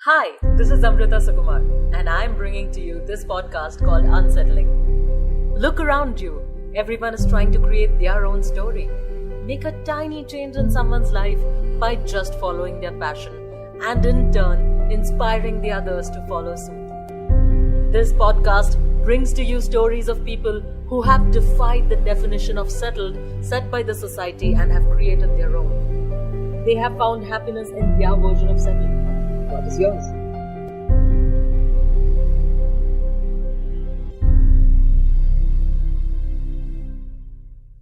Hi, this is Amrita Sukumar, and I'm bringing to you this podcast called Unsettling. Look around you. Everyone is trying to create their own story. Make a tiny change in someone's life by just following their passion and, in turn, inspiring the others to follow suit. This podcast brings to you stories of people who have defied the definition of settled set by the society and have created their own. They have found happiness in their version of settled. What is yours?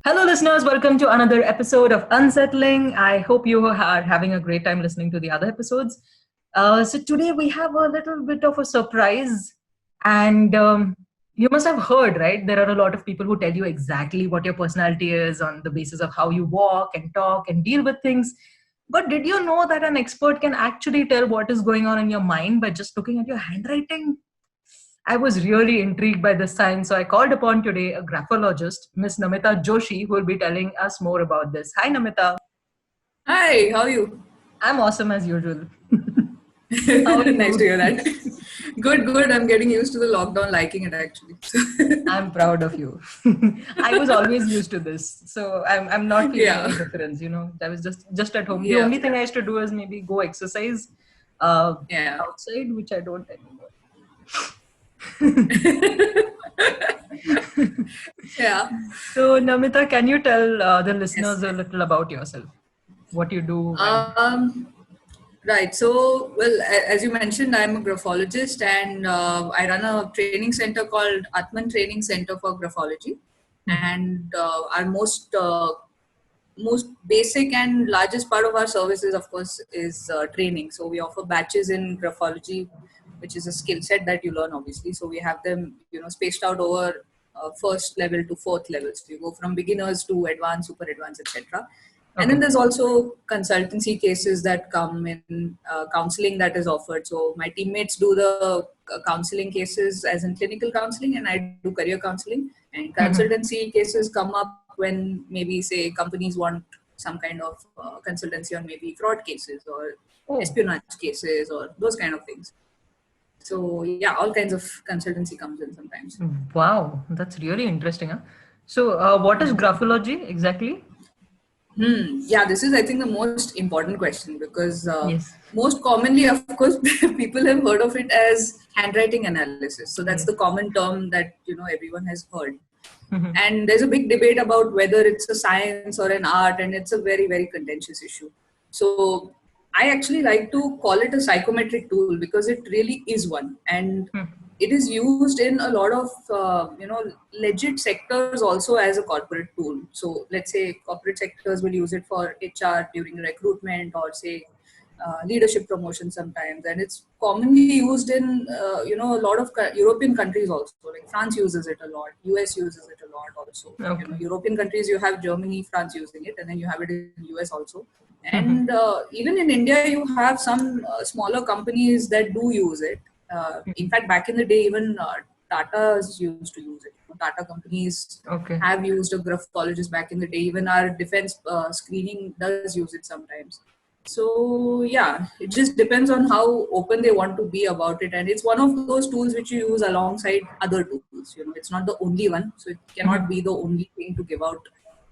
Hello, listeners. Welcome to another episode of Unsettling. I hope you are having a great time listening to the other episodes. So today we have a little bit of a surprise, and you must have heard, right? There are a lot of people who tell you exactly what your personality is on the basis of how you walk and talk and deal with things. But did you know that an expert can actually tell what is going on in your mind by just looking at your handwriting? I was really intrigued by this science, so I called upon today a graphologist, Miss Namita Joshi, who will be telling us more about this. Hi, Namita. Hi, how are you? I'm awesome as usual. How are Nice to you? hear that. Good. I'm getting used to the lockdown, liking it actually. I'm proud of you. I was always used to this, so I'm not feeling Yeah, any difference. I was just at home. The yeah, only thing I used to do is maybe go exercise yeah. outside, which I don't anymore. Yeah. So, Namita, can you tell the Yes. listeners a little about yourself? What you do and Um, right. So, well, as you mentioned, I'm a graphologist and I run a training center called Atman Training Center for Graphology. And our most basic and largest part of our services, of course, is training. So we offer batches in graphology, which is a skill set that you learn, obviously. So we have them, spaced out over first level to fourth level. So you go from beginners to advanced, super advanced, etc. And then okay. there's also consultancy cases that come in, counseling that is offered. So my teammates do the counseling cases as in clinical counseling, and I do career counseling. And consultancy cases come up when maybe say companies want some kind of consultancy on maybe fraud cases or Oh, espionage cases or those kind of things. So yeah, all kinds of consultancy comes in sometimes. wow, that's really interesting. Huh? So, what is graphology exactly? Yeah, this is, I think, the most important question because Yes. most commonly, of course, people have heard of it as handwriting analysis. So that's Yes. the common term that everyone has heard. Mhm. And there's a big debate about whether it's a science or an art, and it's a very, very contentious issue. So I actually like to call it a psychometric tool because it really is one. And it is used in a lot of legit sectors also as a corporate tool. So let's say corporate sectors will use it for HR during recruitment or say leadership promotion sometimes, and it's commonly used in a lot of European countries also. Like France uses it a lot, US uses it a lot also. Okay. European countries, you have Germany, France using it, and then you have it in US also. And even in India, you have some smaller companies that do use it. In fact, back in the day, even Tata's used to use it. Tata companies Okay. have used a graphologist back in the day. Even our defense screening does use it sometimes. So yeah, it just depends on how open they want to be about it, and it's one of those tools which you use alongside other tools. It's not the only one, so it cannot be the only thing to give out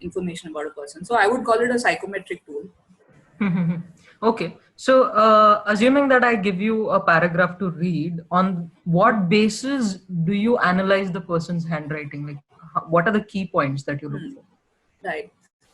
information about a person. So I would call it a psychometric tool. Okay. So, assuming that I give you a paragraph to read, on what basis do you analyze the person's handwriting? Like, what are the key points that you look for? Right.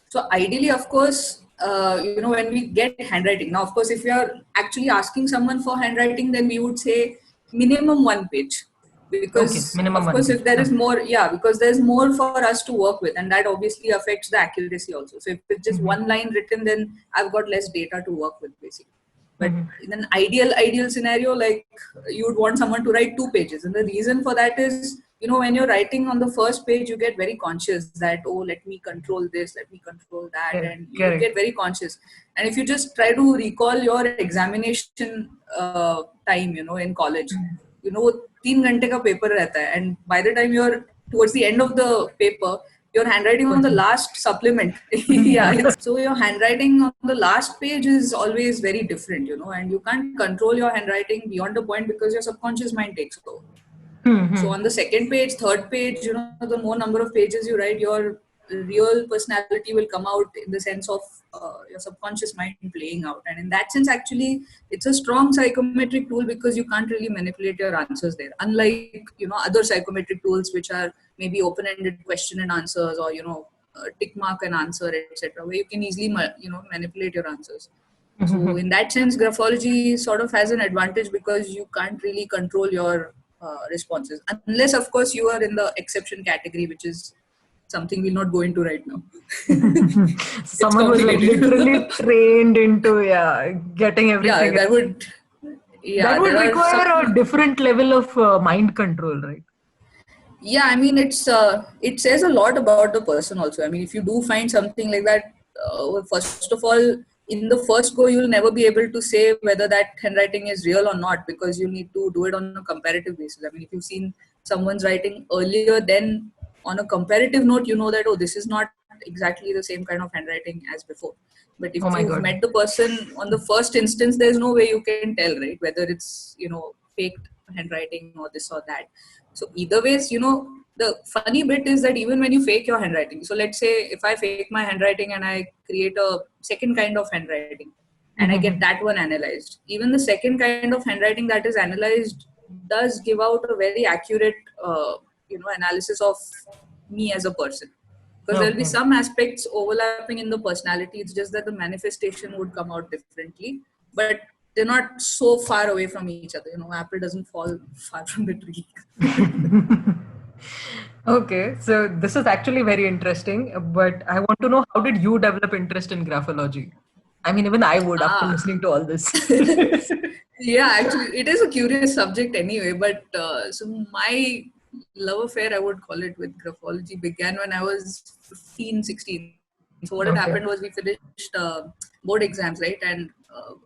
So ideally, of course, when we get handwriting, now, of course, if we are actually asking someone for handwriting, then we would say minimum one page. Okay, Because, minimum of one course, page. if there is more, yeah, because there's more for us to work with, and that obviously affects the accuracy also. So if it's just one line written, then I've got less data to work with, basically. But in an ideal scenario, like you would want someone to write two pages, and the reason for that is, when you're writing on the first page, you get very conscious that, oh, let me control this, let me control that, Correct. and you Correct. get very conscious. And if you just try to recall your examination time, in college, 3 घंटे का paper रहता है, and by the time you're towards the end of the paper, your handwriting on the last supplement. So your handwriting on the last page is always very different, and you can't control your handwriting beyond the point because your subconscious mind takes over. So on the second page, third page, the more number of pages you write, your real personality will come out in the sense of your subconscious mind playing out. And in that sense, actually, it's a strong psychometric tool because you can't really manipulate your answers there. Unlike, other psychometric tools, which are maybe open-ended question and answers, or, tick mark and answer, etc., where you can easily, manipulate your answers. So in that sense, graphology sort of has an advantage because you can't really control your responses, unless of course you are in the exception category, which is something we'll not go into right now. Someone was like literally trained into getting everything. That would require a different level of mind control, right? I mean, it says a lot about the person also. I mean, if you do find something like that, first of all, in the first go, you'll never be able to say whether that handwriting is real or not, because you need to do it on a comparative basis. I mean, if you've seen someone's writing earlier, then on a comparative note, you know that, this is not exactly the same kind of handwriting as before. But if you've met the person on the first instance, there's no way you can tell, right, whether it's, faked handwriting or this or that. So either ways, the funny bit is that even when you fake your handwriting, so let's say if I fake my handwriting and I create a second kind of handwriting and I get that one analyzed, even the second kind of handwriting that is analyzed does give out a very accurate, analysis of me as a person. Because there'll be some aspects overlapping in the personality. It's just that the manifestation would come out differently, but they're not so far away from each other. Apple doesn't fall far from the tree. Okay, so this is actually very interesting, but I want to know, how did you develop interest in graphology? I mean, even I would after listening to all this. Actually, it is a curious subject anyway, but so my love affair, I would call it, with graphology began when I was 15, 16. So what had happened was we finished board exams, right? And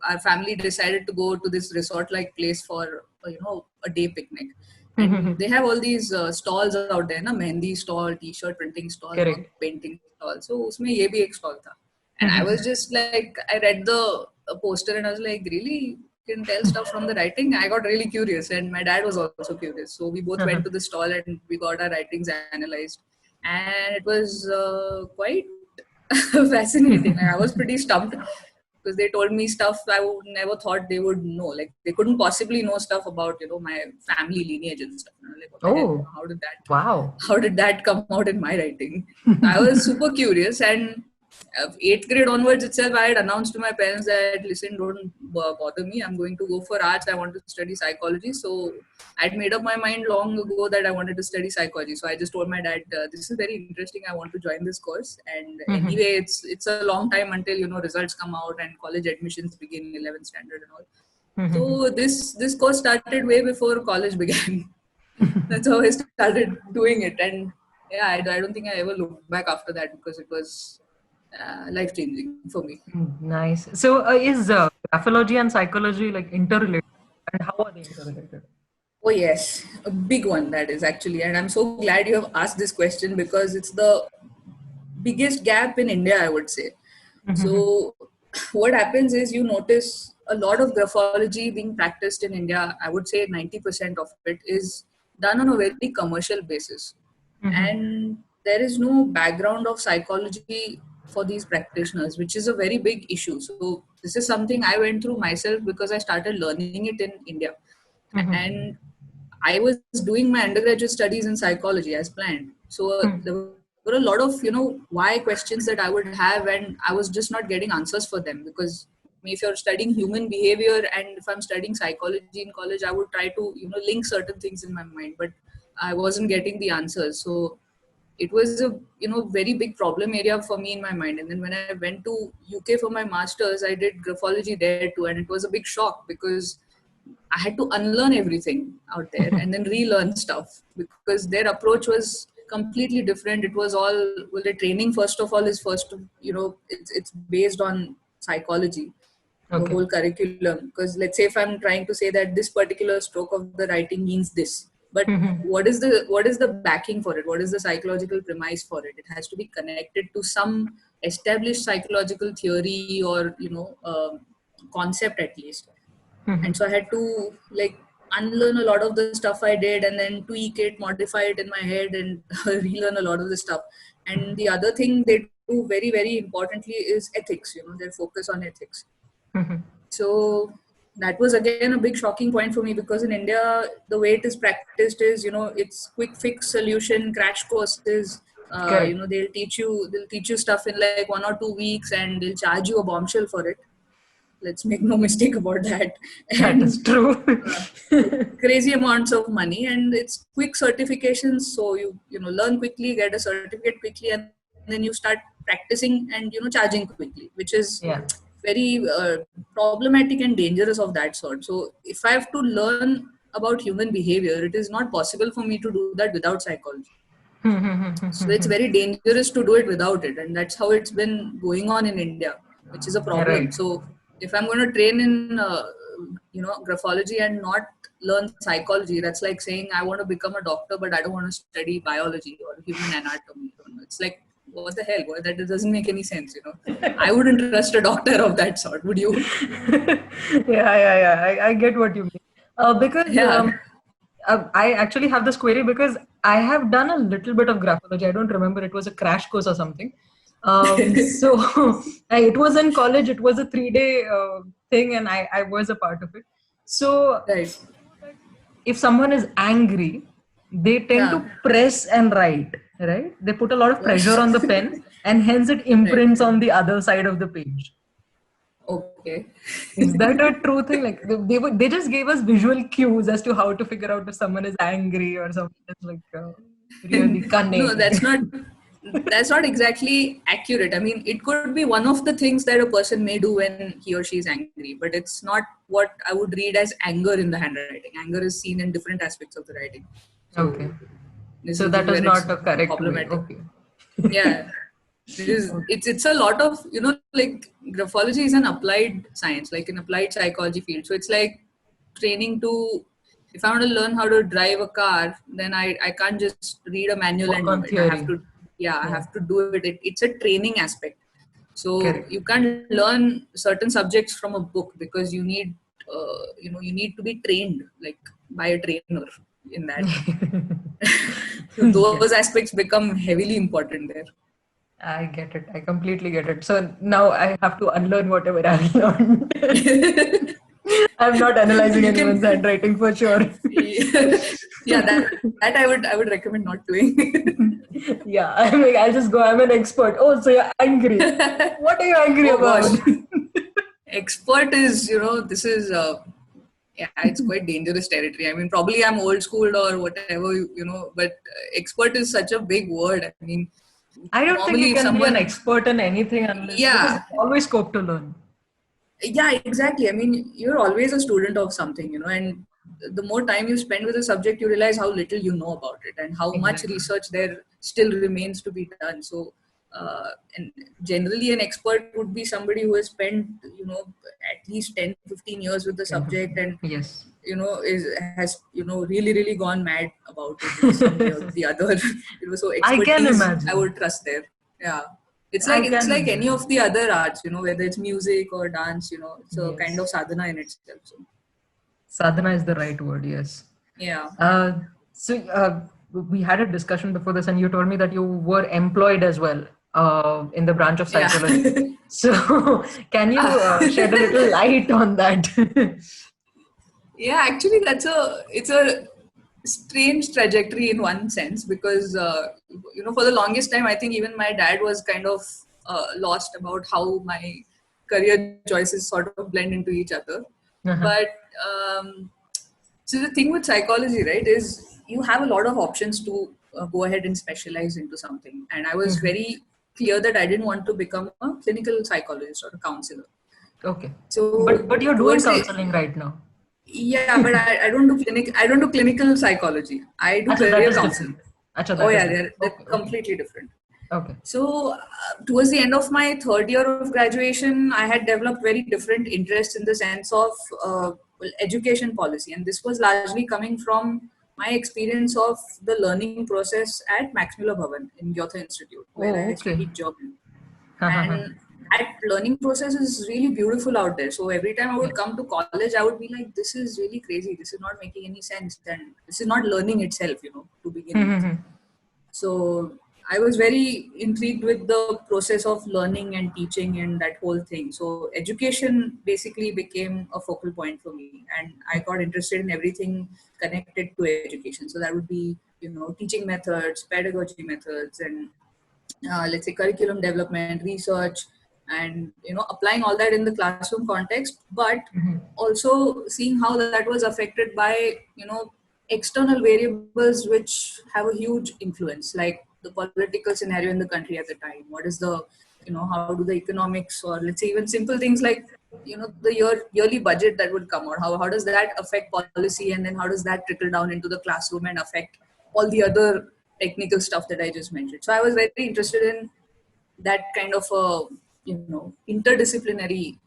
our family decided to go to this resort-like place for, a day picnic. And they have all these stalls out there, na? Mehndi stall, t-shirt printing stall, painting stall. So usme ye bhi ek stall tha. And I was just like, I read the poster and I was like, really? You can tell stuff from the writing? I got really curious, and my dad was also curious. So we both went to the stall and we got our writings analyzed. And it was quite fascinating. I was pretty stumped because they told me stuff I would never thought they would know. Like, they couldn't possibly know stuff about, my family lineage and stuff. And I was like, what the hell? How did that come out in my writing? I was super curious, and 8th grade onwards itself, I had announced to my parents that, listen, don't bother me. I'm going to go for arts. I want to study psychology. So I'd made up my mind long ago that I wanted to study psychology. So I just told my dad, this is very interesting. I want to join this course. And anyway, it's a long time until, results come out and college admissions begin, 11th standard and all. So this course started way before college began. That's how I started doing it. And I don't think I ever looked back after that, because it was life-changing for me. Nice. So is graphology and psychology like interrelated, and how are they interrelated? Oh yes, a big one that is, actually. And I'm so glad you have asked this question, because it's the biggest gap in India, I would say. So what happens is, you notice a lot of graphology being practiced in India. I would say 90% of it is done on a very commercial basis. And there is no background of psychology for these practitioners, which is a very big issue. So this is something I went through myself, because I started learning it in India. And I was doing my undergraduate studies in psychology as planned. So there were a lot of, why questions that I would have, and I was just not getting answers for them. Because if you're studying human behavior, and if I'm studying psychology in college, I would try to, link certain things in my mind, but I wasn't getting the answers. So it was a very big problem area for me in my mind. And then when I went to UK for my masters, I did graphology there too, and it was a big shock, because I had to unlearn everything out there and then relearn stuff, because their approach was completely different. It was all, well, the training first of all is it's based on psychology, the whole curriculum. Because let's say if I'm trying to say that this particular stroke of the writing means this, But Mhm. what is the backing for it? What is the psychological premise for it? It has to be connected to some established psychological theory or concept at least. And Mhm. so I had to like unlearn a lot of the stuff I did and then tweak it, modify it in my head, and relearn a lot of the stuff. And the other thing they do very, very importantly is ethics. Their focus on ethics. Mhm. So that was again a big shocking point for me, because in India, the way it is practiced is, it's quick fix solution, crash courses. Correct. They'll teach you stuff in like 1 or 2 weeks, and they'll charge you a bombshell for it. Let's make no mistake about that. That is And true. uh, crazy amounts of money, and it's quick certifications. So learn quickly, get a certificate quickly, and then you start practicing and charging quickly, which is Yeah. very problematic and dangerous of that sort. So if I have to learn about human behavior, it is not possible for me to do that without psychology. So it's very dangerous to do it without it, and that's how it's been going on in India, which is a problem. Right. So if I'm going to train in graphology and not learn psychology, that's like saying I want to become a doctor but I don't want to study biology or human anatomy. It's like, what the hell? That doesn't make any sense. I wouldn't trust a doctor of that sort, would you? Yeah. I get what you mean. Because Yeah. I actually have this query because I have done a little bit of graphology. I don't remember. It was a crash course or something. So it was in college. It was a 3 day thing, and I was a part of it. So Right. if someone is angry, they tend Yeah. to press and write, right? They put a lot of pressure on the pen, and hence it Right. imprints on the other side of the page. Okay. Is that a true thing? Like they just gave us visual cues as to how to figure out if someone is angry or someone is like really No, cunning. that's not exactly accurate. I mean, it could be one of the things that a person may do when he or she is angry, but it's not what I would read as anger in the handwriting. Anger is seen in different aspects of the writing. Okay, So this so is that is where it's not a correct way. problematic. Okay. Yeah. It's a lot of, like graphology is an applied science, like an applied psychology field. So it's like training to, if I want to learn how to drive a car, then I can't just read a manual Work and know on it. I have theory. to, yeah, I Yeah, have to do it. It's a training aspect. So correct. you can't learn certain subjects from a book, because you need to be trained like by a trainer in that. So Yeah, those aspects become heavily important there. I get it. I completely get it. So now I have to unlearn whatever I've learned. I'm not analyzing You anyone's can, handwriting for sure. yeah, that I would recommend not doing. Yeah, I'm like, I'll just go. I'm an expert. Oh, so you're angry. What are you angry Oh about? gosh, expert is, this is yeah, it's quite dangerous territory. I mean, probably I'm old school or whatever, but expert is such a big word. I mean, I don't think you normally if can be an someone, expert in anything unless because yeah, there's always scope to learn. yeah, exactly. I mean, you're always a student of something, and the more time you spend with a subject, you realize how little you know about it and how much Exactly. research there still remains to be done. So and generally an expert would be somebody who has spent, at least 10-15 years with the 10, subject, 15. and Yes. is has really really gone mad about it in some way or the other. So I can expertise I imagine. would trust there. Yeah, it's I like it's can like any imagine. of the other arts, whether it's music or dance. It's a kind of Yes. sadhana in itself. So Sadhana is the right word. Yes. yeah. So we had a discussion before this, and you told me that you were employed as well in the branch of Yeah. psychology. So can you shed a little light on that? Yeah, actually, it's a strange trajectory in one sense, because for the longest time I think even my dad was kind of lost about how my career choices sort of blend into each other. Uh-huh. But so the thing with psychology, right, is you have a lot of options to go ahead and specialize into something. And I was Mhm. very clear that I didn't want to become a clinical psychologist or a counselor. Okay. So But you're doing towards the counseling right now. yeah, but I don't do clinic. I don't do clinical psychology. I do Acha, that career is counseling. different. Acha, Oh that is yeah, different. they're Okay, okay, completely different. okay. So towards the end of my third year of graduation, I had developed very different interests in the sense of education policy, and this was largely coming from my experience of the learning process at Max Muller Bhavan in Goethe Institute, where Oh, I okay. studied German. And that learning process is really beautiful out there. So every time I would come to college, I would be like, this is really crazy. This is not making any sense. And this is not learning itself, to begin with. So I was very intrigued with the process of learning and teaching and that whole thing. So education basically became a focal point for me, and I got interested in everything connected to education. So that would be, teaching methods, pedagogy methods, and let's say curriculum development, research, and applying all that in the classroom context, but also seeing how that was affected by external variables which have a huge influence, like the political scenario in the country at the time. What is the how do the economics, or let's say even simple things like the yearly budget that would come out, how does that affect policy, and then how does that trickle down into the classroom and affect all the other technical stuff that I just mentioned. So I was very interested in that kind of a interdisciplinary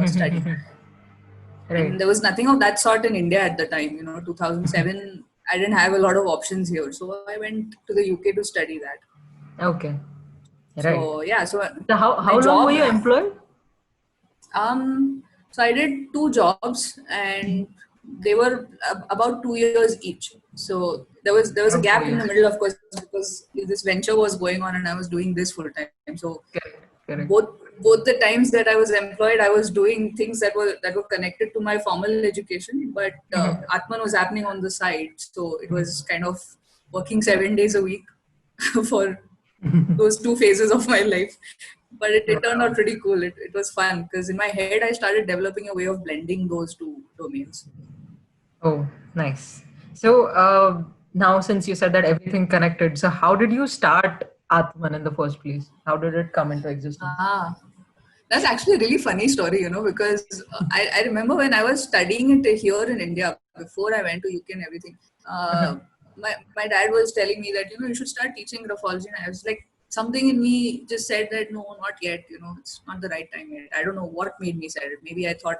study. Right. And there was nothing of that sort in India at the time. 2007, I didn't have a lot of options here, so I went to the UK to study that. Okay. Right. So yeah, so how long were you employed? So I did 2 jobs, and they were about 2 years each. So there was a gap in the middle, of course, because this venture was going on and I was doing this full time. So Correct. both the times that I was employed, I was doing things that were connected to my formal education, but Atman was happening on the side. So it was kind of working 7 days a week for those 2 phases of my life. But it turned out pretty cool. It was fun because in my head, I started developing a way of blending those 2 domains. Oh, nice. So now, since you said that everything connected, so how did you start Atman in the first place? How did it come into existence? That's actually a really funny story, because I remember when I was studying it here in India, before I went to UK and everything, my dad was telling me that, you should start teaching graphology. And I was like, something in me just said that, no, not yet, it's not the right time yet. I don't know what made me say it. Maybe I thought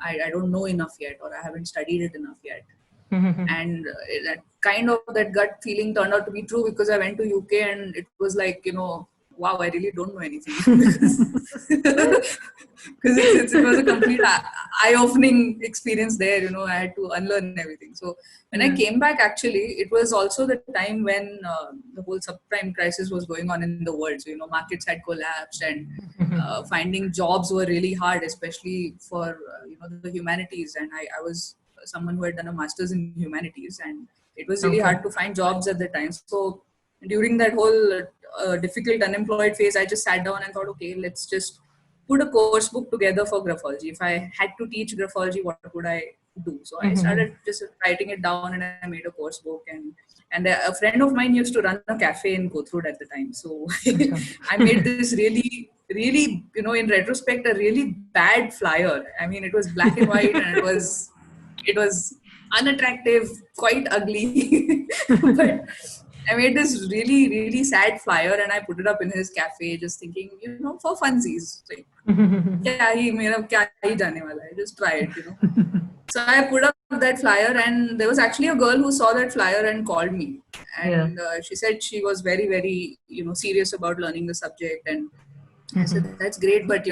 I don't know enough yet, or I haven't studied it enough yet. And that gut feeling turned out to be true, because I went to UK and it was like, wow, I really don't know anything. Because it was a complete eye-opening experience there. I had to unlearn everything. So when I came back, actually, it was also the time when the whole subprime crisis was going on in the world. So, markets had collapsed, and finding jobs were really hard, especially for, the humanities. And I was someone who had done a master's in humanities, and it was really hard to find jobs at the time. So during that whole difficult unemployed phase, I just sat down and thought, okay, let's just put a course book together for graphology. If I had to teach graphology, what would I do? So I started just writing it down, and I made a course book. And a friend of mine used to run a cafe in Kothurud at the time. So I made this really, really, in retrospect, a really bad flyer. I mean, it was black and white, and it was unattractive, quite ugly. But I made this really, really sad flyer, and I put it up in his cafe, just thinking, for funsies. Like, kya hi jane wala hai, just try it, So I put up that flyer, and there was actually a girl who saw that flyer and called me. And she said she was very, very, serious about learning the subject. And I said, that's great, but,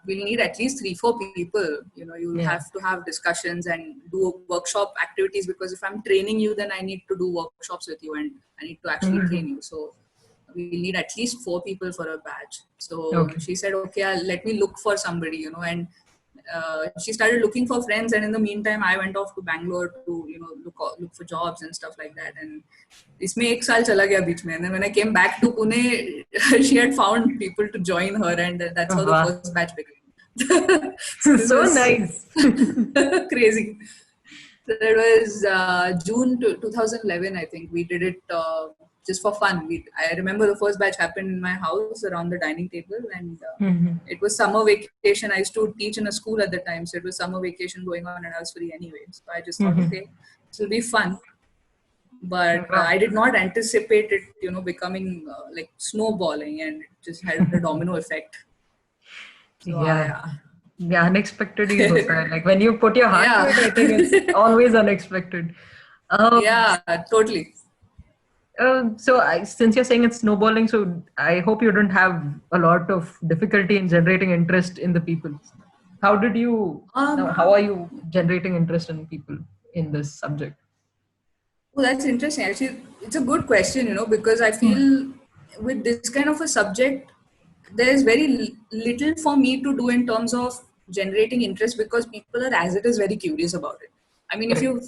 we'll need at least 3-4 people. You have to have discussions and do workshop activities, because if I'm training you, then I need to do workshops with you, and I need to actually train you. So we need at least 4 people for a batch. So she said, okay, let me look for somebody, and she started looking for friends. And in the meantime, I went off to Bangalore to, look for jobs and stuff like that. And इसमें 1 साल चला गया बीच में. And then when I came back to Pune, she had found people to join her, and that's how the first batch began. So nice. Crazy. So it was June 2011, I think. We did it just for fun. I remember the first batch happened in my house around the dining table, and it was summer vacation. I used to teach in a school at the time, so it was summer vacation going on, and I was free anyway. So I just thought, okay, this will be fun. But I did not anticipate it, becoming like snowballing, and it just had a domino effect. So, yeah, unexpected is good. Like when you put your heart to it, I think it's always unexpected. Um, Yeah, totally. Since you're saying it's snowballing, so I hope you don't have a lot of difficulty in generating interest in the people. How did you? Um, How are you generating interest in people in this subject? well, that's interesting. Actually, it's a good question, because I Hmm. feel with this kind of a subject, there's very little for me to do in terms of generating interest because people are as it is very curious about it. I mean, Correct.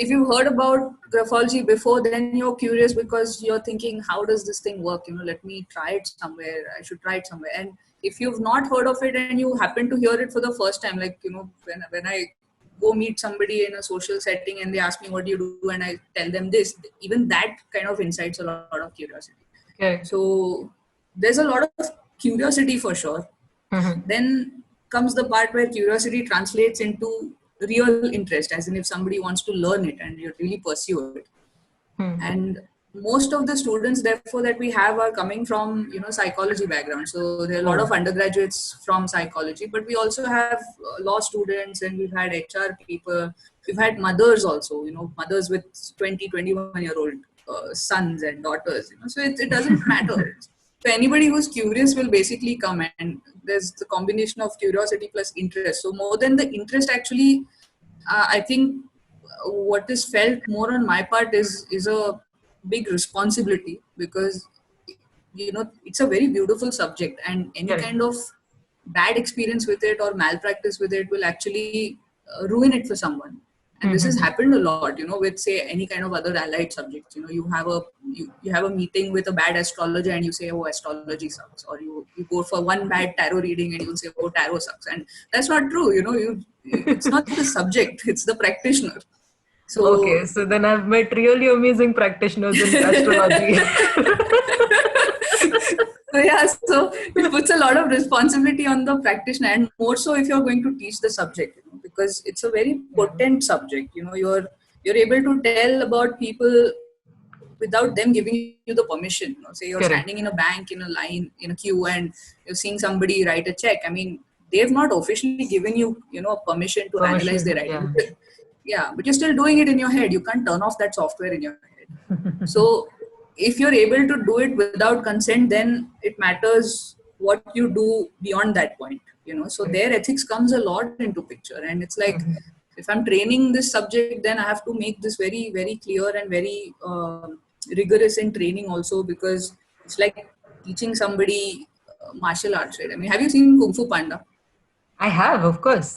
if you've heard about graphology before, then you're curious because you're thinking, how does this thing work? Let me try it somewhere. I should try it somewhere. And if you've not heard of it and you happen to hear it for the first time, like when I go meet somebody in a social setting and they ask me what do you do and I tell them this, even that kind of incites a lot of curiosity. Correct. So there's a lot of curiosity for sure. Mm-hmm. Then comes the part where curiosity translates into real interest, as in if somebody wants to learn it and you really pursue it. Hmm. And most of the students therefore that we have are coming from psychology background, so there are a lot Oh. of undergraduates from psychology, but we also have law students, and we've had HR people, we've had mothers also, mothers with 20-21 year old sons and daughters, so it doesn't matter. So anybody who's curious will basically come, and there's the combination of curiosity plus interest. So more than the interest actually, I think what is felt more on my part is a big responsibility, because it's a very beautiful subject, and any Correct. kind of bad experience with it or malpractice with it will actually ruin it for someone. And this has Mm-hmm. happened a lot, with say any kind of other allied subjects. You have a meeting with a bad astrologer and you say, oh, astrology sucks, or you go for one bad tarot reading and you'll say, oh, tarot sucks. And that's not true. It's not the subject, it's the practitioner. Okay, So so then I've met really amazing practitioners in astrology. so yeah, so it puts a lot of responsibility on the practitioner, and more so if you're going to teach the subject, because it's a very Yeah. potent subject. You're able to tell about people without them giving you the permission. Say you're Correct. standing in a bank in a line in a queue and you're seeing somebody write a check. I mean, they've not officially given you, a permission to analyze their Permission. writing. Yeah. Yeah, but you're still doing it in your head. You can't turn off that software in your head. So if you're able to do it without consent, then it matters what you do beyond that point. So Correct. their ethics comes a lot into picture, and it's like, Mhm. if I'm training this subject, then I have to make this very very clear and very rigorous in training also, because it's like teaching somebody martial arts, right? I mean, have you seen Kung Fu Panda? I have, of course.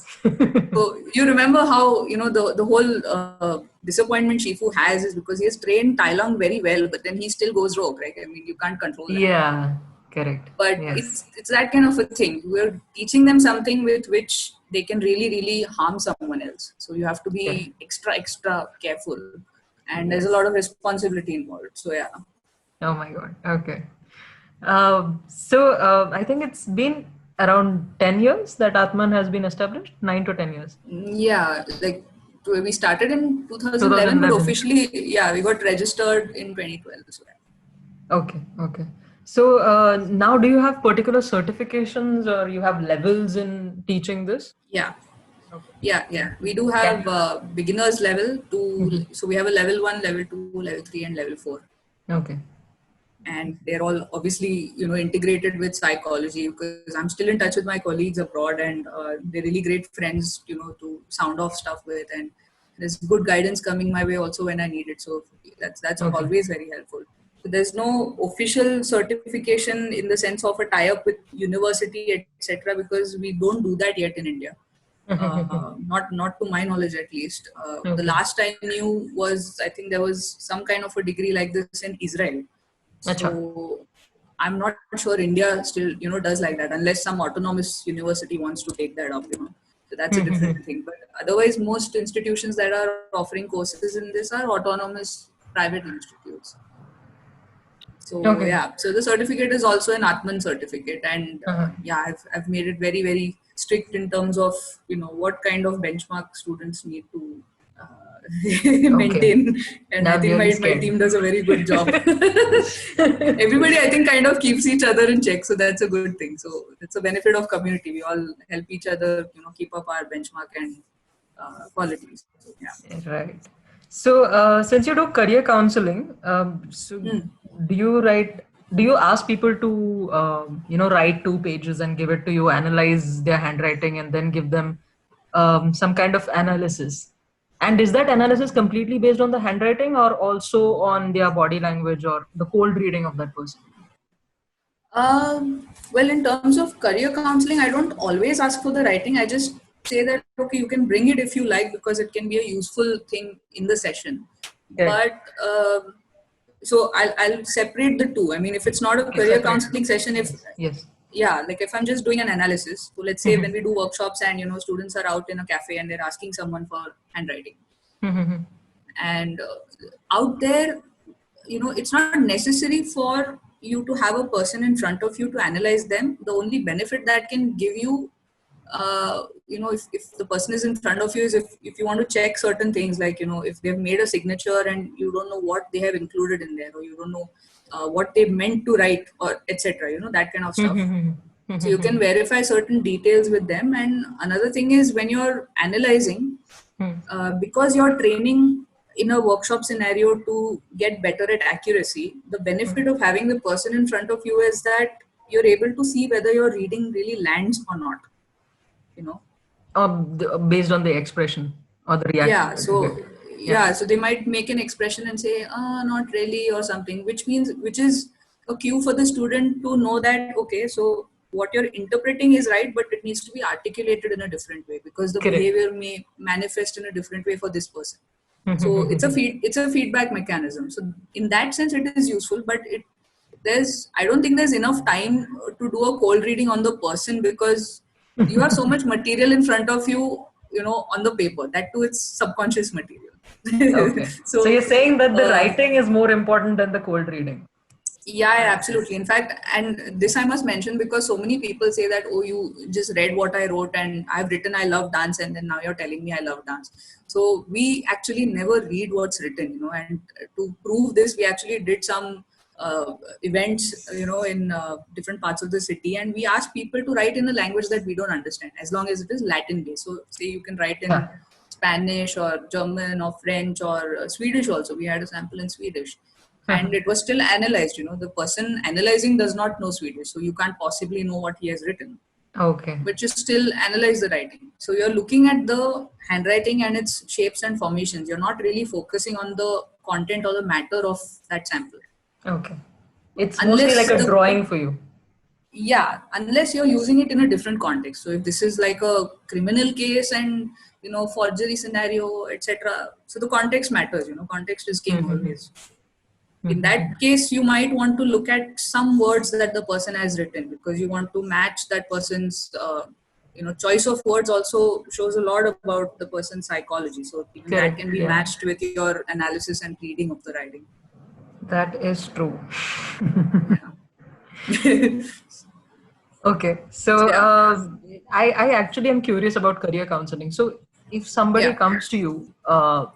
So you remember how the whole disappointment Shifu has is because he has trained Tai Lung very well, but then he still goes rogue, right? I mean, you can't control that. Yeah, correct. But Yes. it's that kind of a thing. We're teaching them something with which they can really really harm someone else. So you have to Correct. be extra careful, and there's a Yes. lot of responsibility involved. So yeah. Oh my God. Okay. I think it's been around 10 years that Atman has been established, 9 to 10 years. Yeah, like we started in 2011, but 2011. officially, yeah, we got registered in 2012. So yeah. Okay. Okay. So now do you have particular certifications or you have levels in teaching this? Yeah. Okay. Yeah. We do Can have beginners level to, Mhm. so we have a level 1, level 2, level 3, and level 4. Okay. And they're all obviously, integrated with psychology, because I'm still in touch with my colleagues abroad, and they're really great friends, to sound off stuff with. And there's good guidance coming my way also when I need it. So that's Okay. always very helpful. So there's no official certification in the sense of a tie-up with university, etc., because we don't do that yet in India. Not to my knowledge at least. The Okay. last I knew was, I think there was some kind of a degree like this in Israel. Acha. So I'm not sure India still, does like that, unless some autonomous university wants to take that up. So that's a different thing. But otherwise, most institutions that are offering courses in this are autonomous private institutes. So Okay. yeah, so the certificate is also an Atman certificate, and Uh-huh. yeah, I've made it very very strict in terms of what kind of benchmark students need to Okay. maintain, and Now I I'm think really my scared. team does a very good job. Everybody, I think, kind of keeps each other in check, so that's a good thing. So it's a benefit of community. We all help each other, keep up our benchmark and qualities. So, yeah. Right. Since you do career counseling, do you write? Do you ask people to, write 2 pages and give it to you, analyze their handwriting, and then give them some kind of analysis? And is that analysis completely based on the handwriting, or also on their body language or the cold reading of that person? Well, in terms of career counseling, I don't always ask for the writing. I just say that, okay, you can bring it if you like, because it can be a useful thing in the session. Okay. But so I'll separate the two. I mean, if it's not a Okay, career separate. counseling session, if Yes. yeah, like if I'm just doing an analysis, so let's say when we do workshops and students are out in a cafe and they're asking someone for handwriting, and out there, it's not necessary for you to have a person in front of you to analyze them. The only benefit that can give you, if the person is in front of you, is if you want to check certain things, like if they've made a signature and you don't know what they have included in there, or you don't know what they meant to write, or etc., that kind of stuff. So you can verify certain details with them. And another thing is, when you're analyzing, because you're training in a workshop scenario to get better at accuracy, the benefit of having the person in front of you is that you're able to see whether your reading really lands or not. Based on the expression or the reaction. Yeah. So they might make an expression and say, not really, or something, which is a cue for the student to know that, okay, so what you're interpreting is right, but it needs to be articulated in a different way, because the Correct. behavior may manifest in a different way for this person. So it's a feedback mechanism. So in that sense, it is useful, but I don't think there's enough time to do a cold reading on the person, because you have so much material in front of you, on the paper. That too, it's subconscious material. Okay. So you're saying that the writing is more important than the cold reading? Yeah, absolutely. In fact, and this I must mention, because so many people say that, oh, you just read what I wrote and I've written I love dance, and then now you're telling me I love dance. So we actually never read what's written, and to prove this, we actually did some events, in different parts of the city, and we asked people to write in a language that we don't understand, as long as it is Latin based. So say you can write in Spanish or German or French or Swedish also. We had a sample in Swedish. And it was still analyzed. The person analyzing does not know Swedish, so you can't possibly know what he has written. Okay. But you still analyze the writing. So you're looking at the handwriting and its shapes and formations. You're not really focusing on the content or the matter of that sample. Okay. It's mostly like a drawing for you. Yeah, unless you're using it in a different context. So if this is like a criminal case and forgery scenario, etc., so the context matters. Context is king always. In that case, you might want to look at some words that the person has written, because you want to match that person's choice of words also shows a lot about the person's psychology. So even that can be matched with your analysis and reading of the writing. That is true. Okay. So I actually am curious about career counseling. So if somebody comes to you for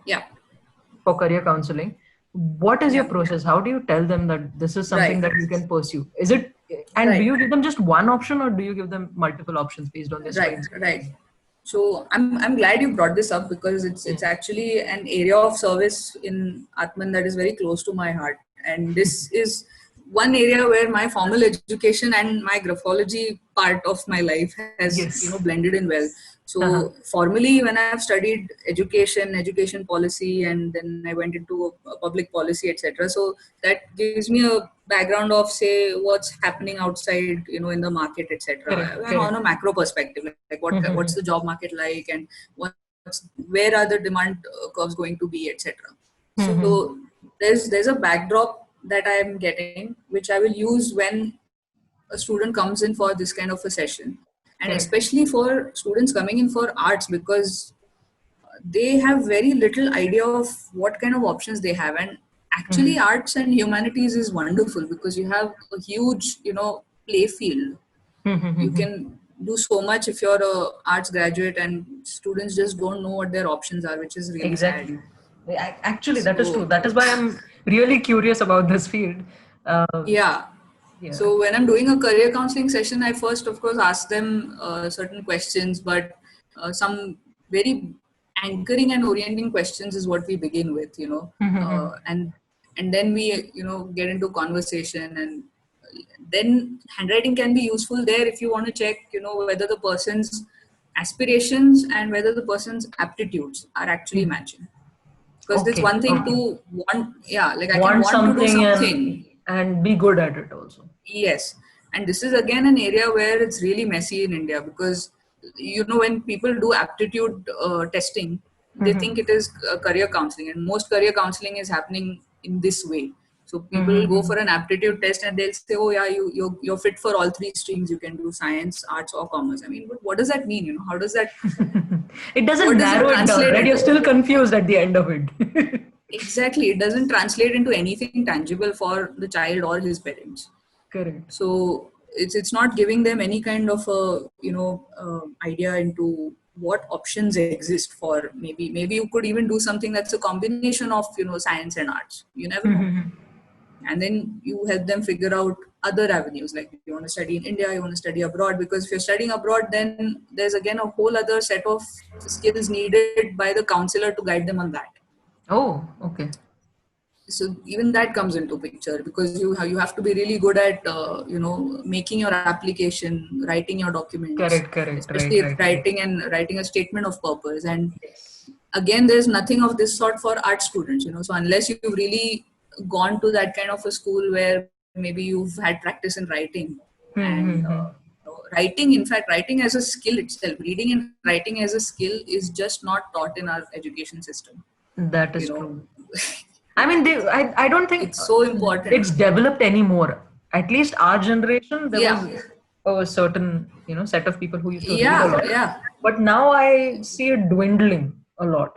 career counseling, what is your process? How do you tell them that this is something that you can pursue? Is it, and do you give them just one option, or do you give them multiple options based on their strengths? Right. So I'm glad you brought this up, because it's actually an area of service in Atman that is very close to my heart. And this is one area where my formal education and my graphology part of my life has blended in well. So formally, when I have studied education policy, and then I went into public policy, etc. So that gives me a background of, say, what's happening outside, in the market, etc. On a macro perspective, like what's the job market like, and where are the demand curves going to be, etc. So there's a backdrop that I am getting, which I will use when a student comes in for this kind of a session. And especially for students coming in for arts, because they have very little idea of what kind of options they have. And actually arts and humanities is wonderful, because you have a huge, play field. You can do so much if you're a arts graduate, and students just don't know what their options are, which is really sad. Actually, that is true. That is why I'm really curious about this field. So when I'm doing a career counseling session, I first, of course, ask them certain questions, but some very anchoring and orienting questions is what we begin with, and then we get into conversation, and then handwriting can be useful there if you want to check whether the person's aspirations and whether the person's aptitudes are actually matching. Because it's one thing to want, like I can want to do something and be good at it also. Yes. And this is again an area where it's really messy in India, because when people do aptitude testing, they think it is career counseling, and most career counseling is happening in this way. So people will go for an aptitude test and they'll say, oh yeah, you're fit for all three streams. You can do science, arts, or commerce. I mean, but what does that mean? How does that? It doesn't narrow it down, right? You're still confused at the end of it. Exactly. It doesn't translate into anything tangible for the child or his parents. Correct. So it's not giving them any kind of a idea into what options exist for. Maybe you could even do something that's a combination of science and arts. You never know. And then you help them figure out other avenues, like you want to study in India, you want to study abroad, because if you're studying abroad, then there's again a whole other set of skills needed by the counselor to guide them on that. Oh, okay. So even that comes into picture, because you have to be really good at making your application, writing your documents, correct, especially writing a statement of purpose. And again, there's nothing of this sort for art students, so unless you've really gone to that kind of a school where maybe you've had practice in writing and writing as a skill itself, reading and writing as a skill is just not taught in our education system. That is true. I mean, I don't think it's so important. It's developed anymore. At least our generation, there was a certain set of people who used to read a lot. Yeah. But now I see it dwindling a lot.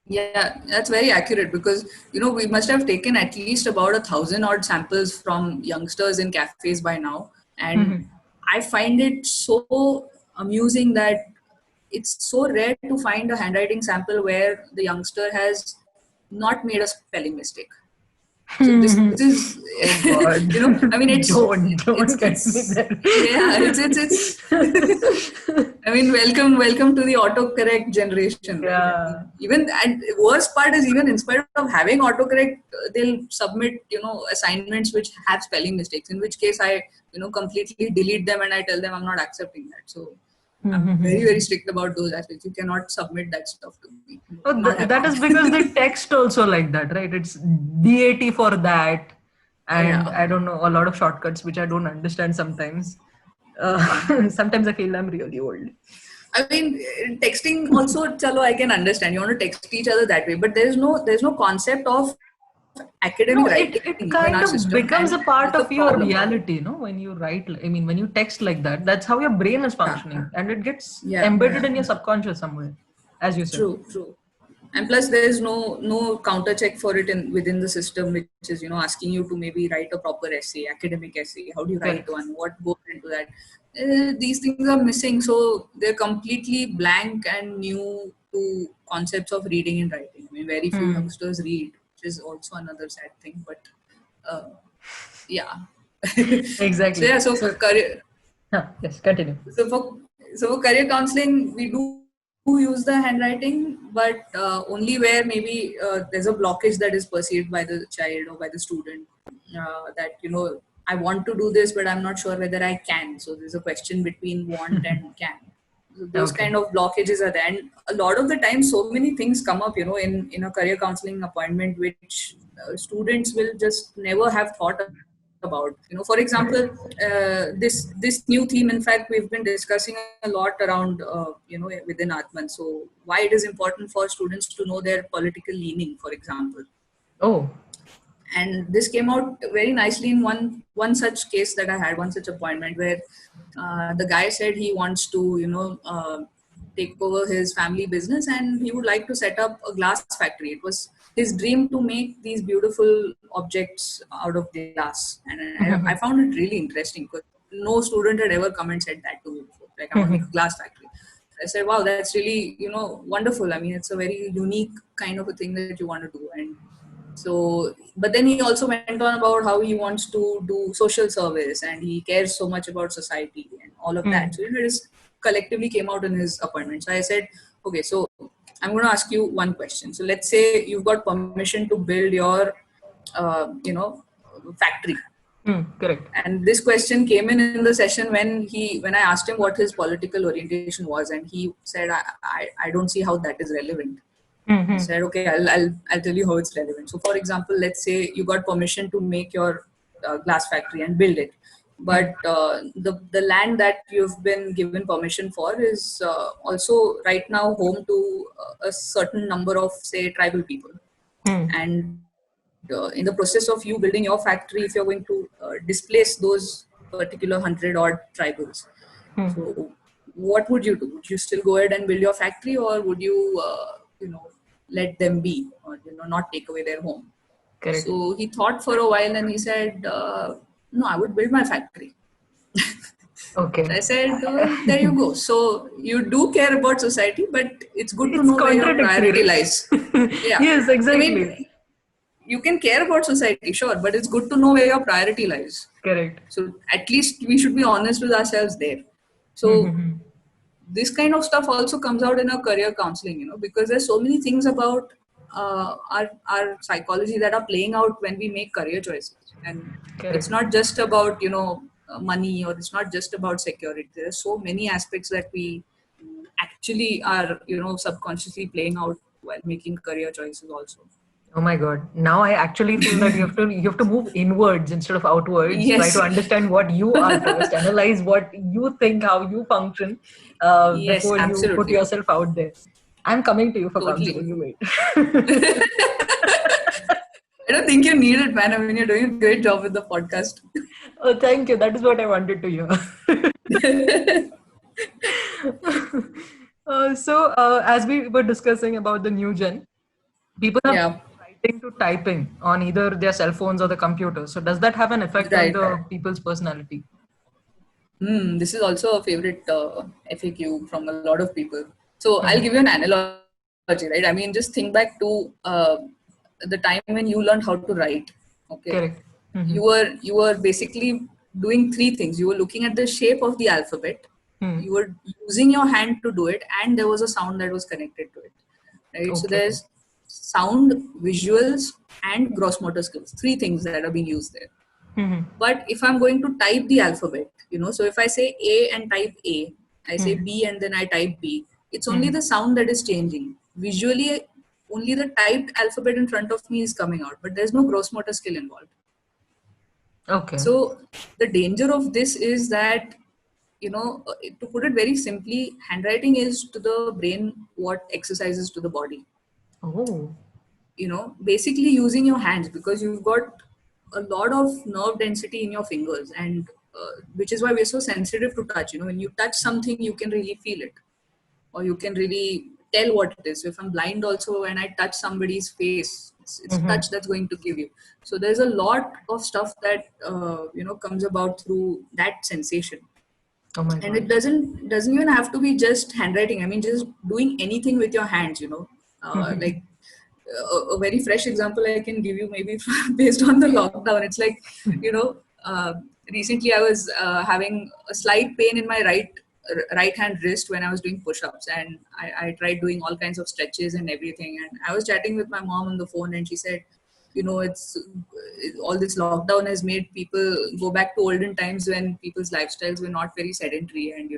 Yeah, that's very accurate, because we must have taken at least about 1,000 odd samples from youngsters in cafes by now, and I find it so amusing that it's so rare to find a handwriting sample where the youngster has not made a spelling mistake. So this is, I mean, it's don't get me there. It's I mean, welcome to the autocorrect generation. Yeah. Even, and worst part is, even in spite of having autocorrect, they'll submit assignments which have spelling mistakes, in which case I completely delete them and I tell them I'm not accepting that. So I'm very, very strict about those aspects. You cannot submit that stuff to me. Oh, that is because they text also like that, right? It's DAT for that. And I don't know, a lot of shortcuts which I don't understand sometimes. Sometimes I feel I'm really old. I mean, texting also, chalo, I can understand. You want to text each other that way, but there's no concept of academic writing. It kind of becomes a part of your reality, when you write. I mean, when you text like that, that's how your brain is functioning, and it gets embedded in your subconscious somewhere, as you said. True. And plus, there's no counter check for it within the system, which is asking you to maybe write a proper essay, academic essay. How do you write one? What goes into that? These things are missing, so they're completely blank and new to concepts of reading and writing. I mean, very few youngsters read, which is also another sad thing. But Exactly. So for career. Yes, continue. So for career counseling, we do use the handwriting, but only where maybe there's a blockage that is perceived by the child or by the student, that I want to do this, but I'm not sure whether I can. So there's a question between want and can. So those kind of blockages are there, and a lot of the time, so many things come up, in a career counseling appointment, which students will just never have thought about. For example, this new theme, in fact, we've been discussing a lot around within Atman. So why it is important for students to know their political leaning, for example. And this came out very nicely in one such case that I had, one such appointment, where the guy said he wants to take over his family business, and he would like to set up a glass factory. It was his dream to make these beautiful objects out of glass, and I found it really interesting, because no student had ever come and said that to me before. Like, I want to make a glass factory. I said, wow, that's really wonderful. I mean, it's a very unique kind of a thing that you want to do. And so, but then he also went on about how he wants to do social service, and he cares so much about society and all of that. So it just collectively came out in his appointment. So I said, okay, so I'm going to ask you one question. So let's say you've got permission to build your, factory. Correct. And this question came in the session when I asked him what his political orientation was, and he said, I don't see how that is relevant. I said, okay, I'll tell you how it's relevant. So, for example, let's say you got permission to make your glass factory and build it, but the land that you've been given permission for is also right now home to a certain number of, say, tribal people. And in the process of you building your factory, if you're going to displace those particular 100 odd tribals, so what would you do? Would you still go ahead and build your factory, or would you, let them be, or not take away their home? Correct. So he thought for a while and he said, "No, I would build my factory." Okay. I said, "There you go. So you do care about society, but it's good to know where your priority lies." Yeah. Yes, exactly. I mean, you can care about society, sure, but it's good to know where your priority lies. Correct. So at least we should be honest with ourselves there. So this kind of stuff also comes out in our career counseling, because there's so many things about our psychology that are playing out when we make career choices. And it's not just about, money, or it's not just about security. There are so many aspects that we actually are, subconsciously playing out while making career choices also. Oh my God. Now I actually feel that you have to move inwards instead of outwards. Yes. Try to understand what you are first, analyze what you think, how you function, Yes, before absolutely. you put yourself out there. I'm coming to you for Totally. counseling. You wait. I don't think you need it, man. I mean, you're doing a great job with the podcast. Oh, thank you. That is what I wanted to hear. As we were discussing about the new gen, people are writing to typing on either their cell phones or the computer. So does that have an effect on the people's personality? This is also a favorite FAQ from a lot of people. So I'll give you an analogy, right? I mean, just think back to the time when you learned how to write. Okay. Correct. You were basically doing three things. You were looking at the shape of the alphabet. You were using your hand to do it, and there was a sound that was connected to it. Right. Okay. So there's sound, visuals, and gross motor skills. Three things that are being used there. But if I'm going to type the alphabet, so if I say A and type A, I say B and then I type B, it's only the sound that is changing. Visually, only the typed alphabet in front of me is coming out, but there's no gross motor skill involved. Okay. So the danger of this is that, to put it very simply, handwriting is to the brain what exercise is to the body. Oh. Basically using your hands, because you've got a lot of nerve density in your fingers, and which is why we're so sensitive to touch. When you touch something, you can really feel it, or you can really tell what it is. So if I'm blind also, when I touch somebody's face, it's touch that's going to give you. So there's a lot of stuff that comes about through that sensation. Oh my God. And it doesn't even have to be just handwriting. I mean, just doing anything with your hands, like a very fresh example I can give you, maybe based on the lockdown. It's like, recently I was having a slight pain in my right hand wrist when I was doing push-ups, and I tried doing all kinds of stretches and everything. And I was chatting with my mom on the phone, and she said, it's all this lockdown has made people go back to olden times when people's lifestyles were not very sedentary, and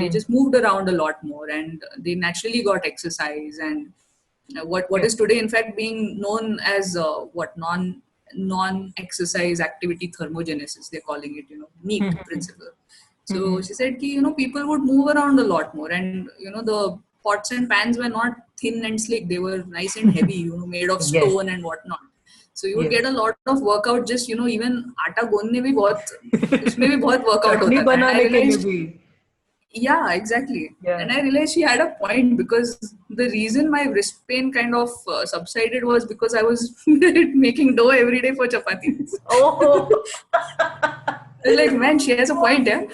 they just moved around a lot more, and they naturally got exercise. And what is today in fact being known as non-exercise activity thermogenesis, they're calling it, NEAT principle. So she said, people would move around a lot more, and the pots and pans were not thin and slick, they were nice and heavy, made of stone and whatnot. So you would get a lot of workout, just even aata gundne bhi usme bhi bahut workout hota tha. Yeah, exactly. Yeah. And I realized she had a point, because the reason my wrist pain kind of subsided was because I was making dough every day for chapatis. Oh. Like, man, she has a point, yeah.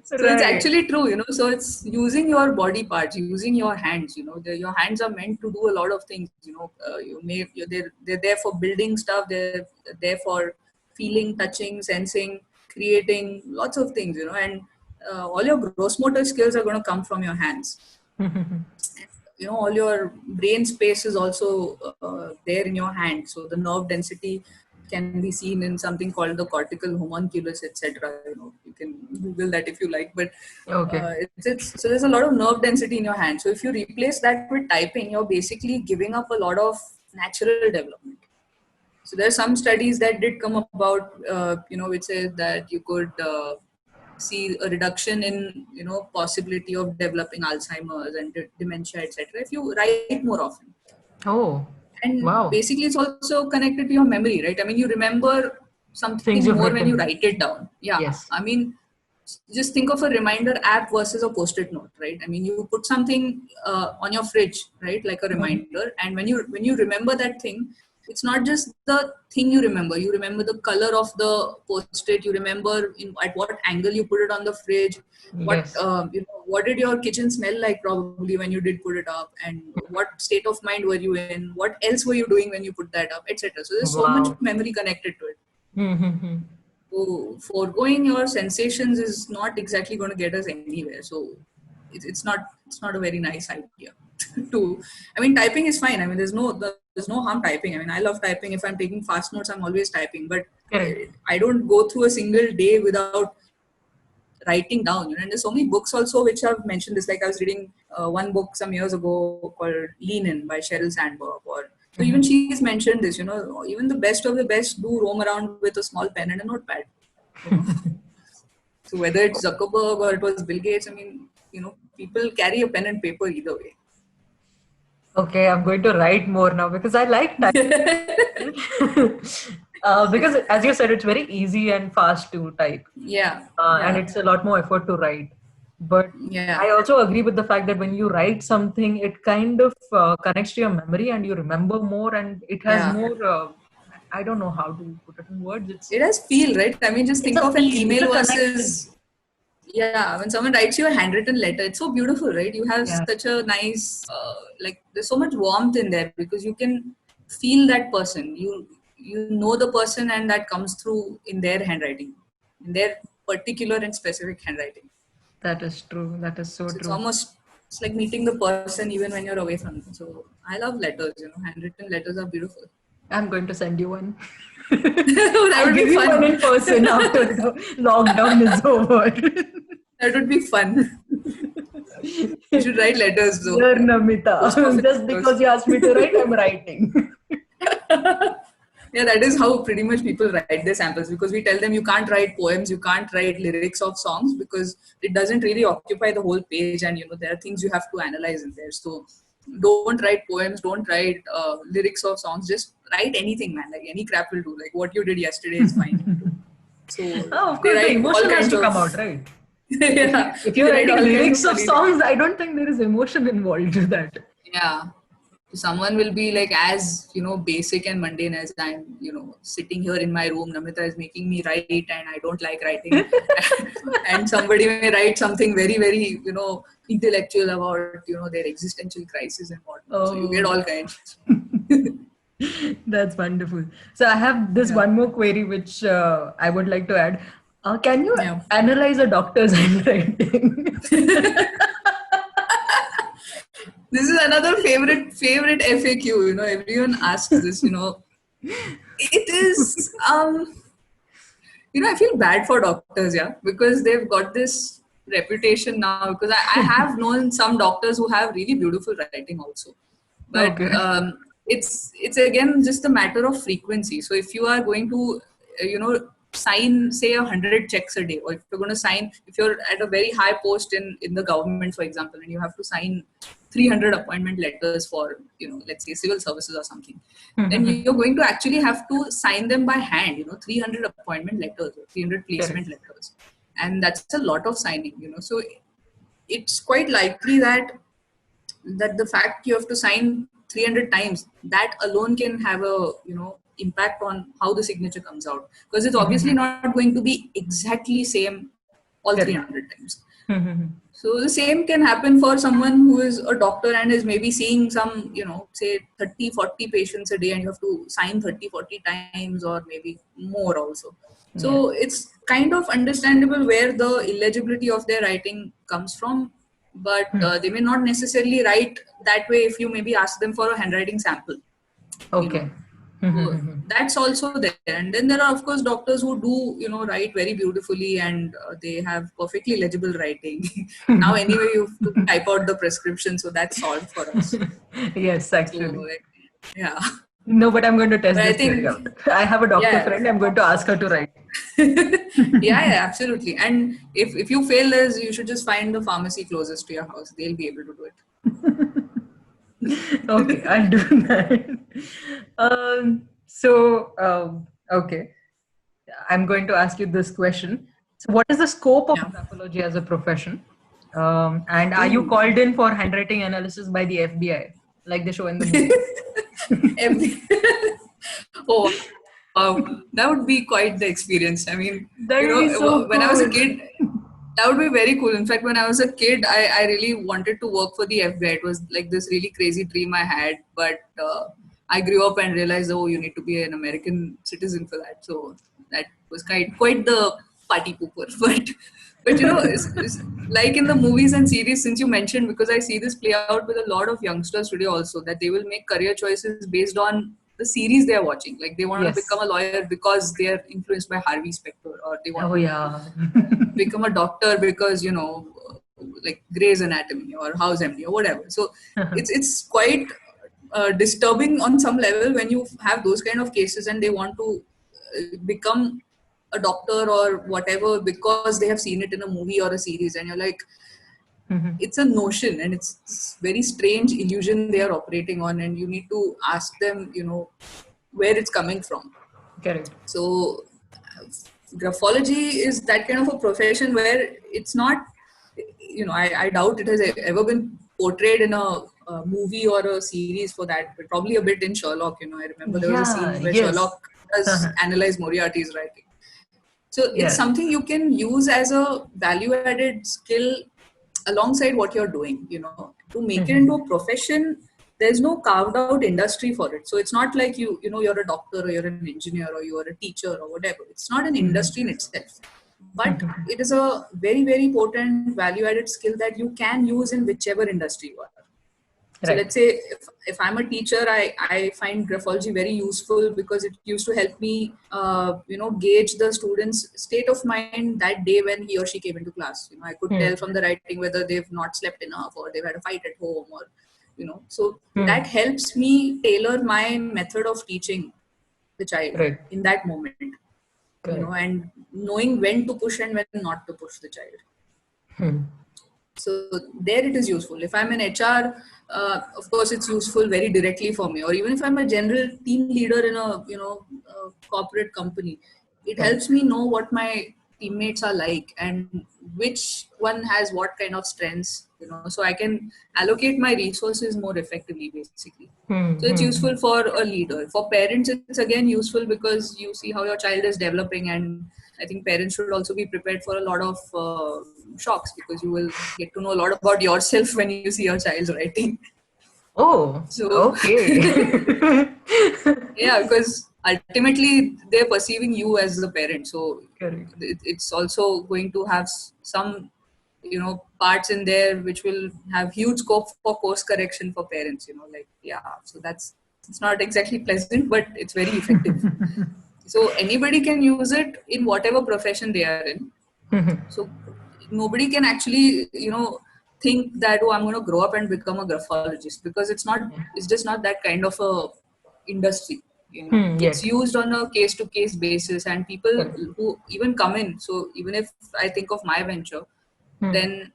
So it's actually true, so it's using your body parts, using your hands, your hands are meant to do a lot of things, they're there for building stuff, they're there for feeling, touching, sensing, creating lots of things, and all your gross motor skills are going to come from your hands. All your brain space is also there in your hand, so the nerve density can be seen in something called the cortical homunculus, etc. You can google that if you like, but Okay. so there's a lot of nerve density in your hand. So if you replace that with typing, you're basically giving up a lot of natural development. So there are some studies that did come about, which says that you could see a reduction in possibility of developing Alzheimer's and dementia, etc. if you write more often. Oh, And wow. basically, it's also connected to your memory, right? I mean, you remember Things something you've more when you written. write it down. Yeah, Yes. I mean, just think of a reminder app versus a post-it note, right? I mean, you put something on your fridge, right, like a Mhm. reminder, and when you remember that thing, it's not just the thing you remember. You remember the color of the post-it. You remember at what angle you put it on the fridge. Yes. What did your kitchen smell like probably when you did put it up, and what state of mind were you in? What else were you doing when you put that up, etc. So there's so much Wow. memory connected to it. Mm-hmm. So foregoing your sensations is not exactly going to get us anywhere. So it's not a very nice idea to. I mean, typing is fine. I mean, there's no harm typing. I mean, I love typing. If I'm taking fast notes, I'm always typing. But Correct. I don't go through a single day without writing down. And there's so many books also which have mentioned this. Like I was reading one book some years ago called Lean In by Sheryl Sandberg. So even Mhm. she's mentioned this. Even the best of the best do roam around with a small pen and a notepad. You know, so whether it's Zuckerberg or it was Bill Gates, I mean, people carry a pen and paper either way. Okay, I'm going to write more now because I like typing. Because as you said, it's very easy and fast to type, Yeah, and yeah, it's a lot more effort to write. But yeah, I also agree with the fact that when you write something, it kind of connects to your memory and you remember more, and it has yeah. more. I don't know how to put it in words. It has feel, right? I mean, just It's think a of an feel, it's a email connection. versus, yeah, when someone writes you a handwritten letter, it's so beautiful, right? You have Yeah, such a nice, there's so much warmth in there because you can feel that person. You know the person, and that comes through in their handwriting, in their particular and specific handwriting. that is true. That is so So true. it's like meeting the person even when you're away from them. So I love letters. Handwritten letters are beautiful. I'm going to send you one. That I'll would give be you one fun. in person after the lockdown is over. That would be fun. You should write letters though. Dear Post Namita, office just letters. because you asked me to write, I'm writing. Yeah, that is how pretty much people write their samples, because we tell them you can't write poems, you can't write lyrics of songs because it doesn't really occupy the whole page, and there are things you have to analyze in there. So don't write poems, don't write lyrics of songs, just write anything, man. Like any crap will do. Like what you did yesterday is fine too. So Oh, of they course, the write all emotion has kinds to of come out, right? yeah, If they you're write writing all kinds of lyrics of funny things. songs, I don't think there is emotion involved to that. Yeah. Someone will be like as basic and mundane as I'm sitting here in my room. Namita is making me write and I don't like writing. And somebody may write something very very intellectual about their existential crisis and whatnot, so you get Oh, all kinds. that's wonderful. So I have this Yeah, one more query which I would like to add. Can you yeah. analyze a doctor's handwriting? This is another favorite FAQ. Everyone asks this. It is I feel bad for doctors, yeah, because they've got this reputation now. Because I have known some doctors who have really beautiful writing also, but Okay. it's again just a matter of frequency. So if you are going to, sign say 100 checks a day, or if you're at a very high post in the government, for example, and you have to sign 300 appointment letters for let's say civil services or something, then you're going to actually have to sign them by hand, 300 appointment letters or 300 Correct. placement letters, and that's a lot of signing. So it's quite likely that the fact you have to sign 300 times, that alone can have a impact on how the signature comes out, because it's obviously not going to be exactly same all Correct. 300 times. So the same can happen for someone who is a doctor and is maybe seeing some, say 30-40 patients a day, and you have to sign 30-40 times or maybe more also. Yes. So it's kind of understandable where the illegibility of their writing comes from, but they may not necessarily write that way if you maybe ask them for a handwriting sample. Okay. So that's also there. And then there are, of course, doctors who do, write very beautifully, and they have perfectly legible writing. Now, anyway, you have to type out the prescription, so that's solved for us. Yes, So, actually. yeah. No, but I'm going to test But I this theory think, out. I have a doctor yeah. friend. I'm going to ask her to write. Yeah, absolutely. And if you fail this, you should just find the pharmacy closest to your house. They'll be able to do it. Okay, I'll do that. Okay, I'm going to ask you this question. So, what is the scope of Yeah. graphology as a profession? And are you Ooh. called in for handwriting analysis by the FBI, like they show in the movie? Every- oh, wow. That would be quite the experience. I mean, That would be so when I was a cool. kid, that would be very cool. In fact, when I was a kid, I really wanted to work for the FBI. It was like this really crazy dream I had. But I grew up and realized, oh, you need to be an American citizen for that. So that was quite the party pooper. But it's like in the movies and series, since you mentioned, because I see this play out with a lot of youngsters today also, that they will make career choices based on the series they are watching. Like they want to Yes. become a lawyer because they are influenced by Harvey Specter, or they want Oh, to yeah. become a doctor because like Grey's Anatomy or House MD or whatever. So it's quite disturbing on some level when you have those kind of cases and they want to become a doctor or whatever because they have seen it in a movie or a series, and you're like, it's a notion and it's very strange illusion they are operating on, and you need to ask them where it's coming from. Correct. So graphology is that kind of a profession where it's not, I doubt it has ever been portrayed in a movie or a series for that, but probably a bit in Sherlock. I remember there was a Yeah, scene where yes. Sherlock does analyze Moriarty's writing. So it's Yeah. something you can use as a value added skill alongside what you're doing, to make it into a profession. There's no carved out industry for it. So it's not like you're a doctor or you're an engineer or you're a teacher or whatever. It's not an industry in itself, but it is a very, very potent value added skill that you can use in whichever industry you are. So Right. let's say if I'm a teacher, I find graphology very useful because it used to help me, gauge the student's state of mind that day when he or she came into class. I could tell from the writing whether they've not slept enough or they've had a fight at home, or, so that helps me tailor my method of teaching the child Right. in that moment, Correct. and knowing when to push and when not to push the child. So there it is useful. If I'm an HR, of course it's useful very directly for me. Or even if I'm a general team leader in a corporate company, it Correct. helps me know what my teammates are like and which one has what kind of strengths. So I can allocate my resources more effectively, basically. So it's useful for a leader. For parents, it's again useful because you see how your child is developing, and I think parents should also be prepared for a lot of shocks, because you will get to know a lot about yourself when you see your child's writing. Oh, So okay. yeah, because ultimately they're perceiving you as the parent. So Correct. it's also going to have some parts in there which will have huge scope for course correction for parents. So it's not exactly pleasant, but it's very effective. So anybody can use it in whatever profession they are in. So nobody can actually, think that, oh, I'm going to grow up and become a graphologist, because it's just not that kind of a industry. It's Yet. used on a case to case basis, and people Correct. who even come in. So even if I think of my venture, then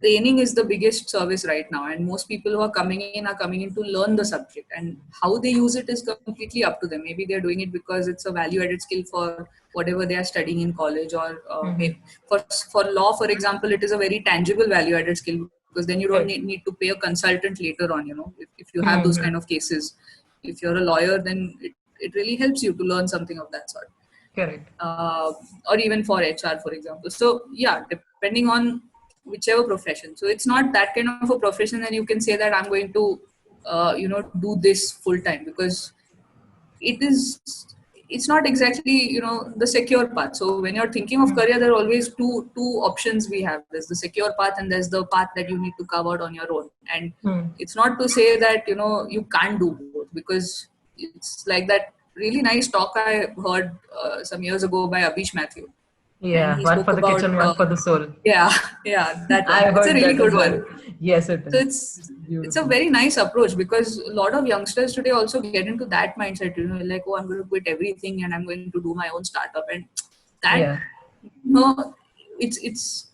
training is the biggest service right now, and most people who are coming in to learn the subject, and how they use it is completely up to them. Maybe they're doing it because it's a value added skill for whatever they are studying in college, or maybe for law, for example, it is a very tangible value added skill, because then you don't Correct. need to pay a consultant later on. If you have those kind of cases, if you're a lawyer, then it really helps you to learn something of that sort. Correct. Or even for HR, for example. So yeah, depending on whichever profession. So it's not that kind of a profession that you can say that I'm going to, do this full time, because it is. it's not exactly the secure path. So when you're thinking of career, there are always two options we have. There's the secure path and there's the path that you need to carve out on your own. And it's not to say that you can't do both, because it's like that really nice talk I heard some years ago by Abish Mathew, and Yeah, he one spoke for the about kitchen, one for the soul. yeah, yeah, that I one. It's a heard really that good as well. one. Yes, it So is. it's a Beautiful. very nice approach, because a lot of youngsters today also get into that mindset, like, oh, I'm going to quit everything and I'm going to do my own startup. And that, Yeah, it's it's